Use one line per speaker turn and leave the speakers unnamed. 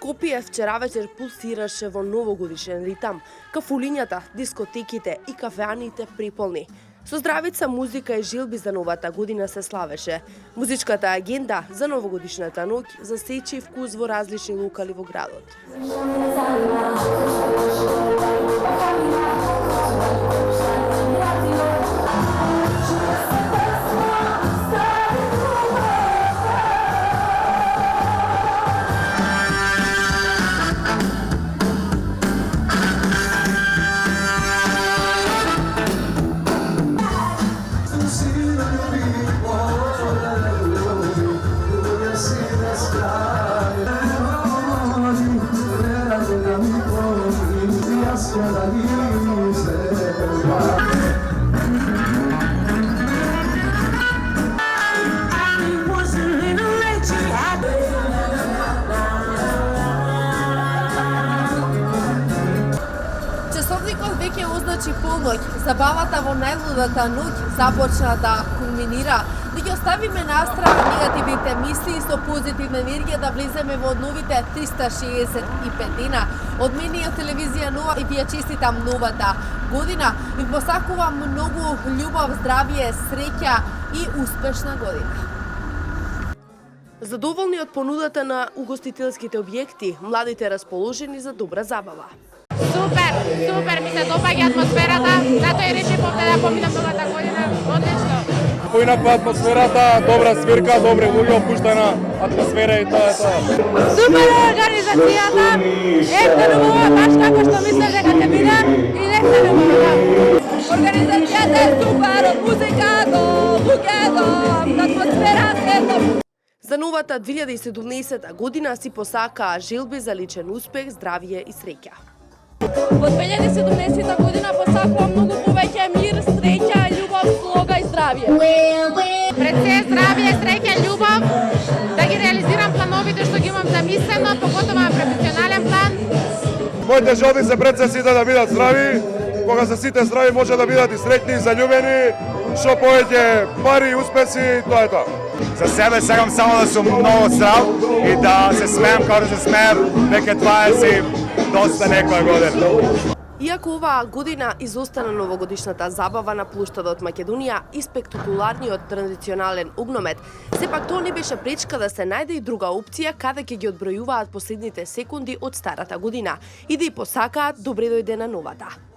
Скопје вчера вечер пулсираше во новогодишен ритам. Кафулињата, дискотеките и кафеаните приполни. Со здравица музика и жилби за новата година се славеше. Музичката агенда за новогодишната ноќ засече вкус во различни локали во градот. Часовникот веќе означи полноќ. Забавата во најлудата ноќ започна да кулминира. Да ги оставиме настрана негативните мисли и со позитивна енергија да влеземе во новите 365 дена. Од мене и од телевизија Нова и ви ја честитам новата година. Ви посакувам многу љубов, здравје, среќа и успешна година. Задоволни од понудата на угостителските објекти, младите расположени за добра забава.
Супер, ми се допаѓа атмосферата, затоа и решив овде да поминам новата година, одлично.
Поинаква атмосферата, добра свирка, добри луѓе, опуштена атмосфера и тоа е тоа.
Супер организацијата, ефтенувува баш како што мислев дека ќе биде и ефтенувува. Организацијата е супер, од музика до луѓе, до атмосфера, ефтенувува.
За новата 2017 година си посакаа желби за личен успех, здравје и среќа.
Во 2017 година посакувам многу повеќе мир, среќа, љубов, слога и здравје. Пред се здравје, среќа, љубов, да ги реализирам плановите што ги имам замислено, поготово на професионален план.
Моите желби се пред се сите да бидат здрави, кога се сите здрави може да бидат и среќни и заљубени, што повеќе пари и успеси, тоа е тоа.
За себе сакам само да сум многу здрав и да се смеам како да се смеам веќе 20 доста некоја година.
Иако оваа година изостана новогодишната забава на плуштадот Македонија и спектакуларниот традиционален огномет, сепак тоа не беше пречка да се најде и друга опција каде ќе ги одбројуваат последните секунди од старата година и да ја посакаат добре дојде на новата.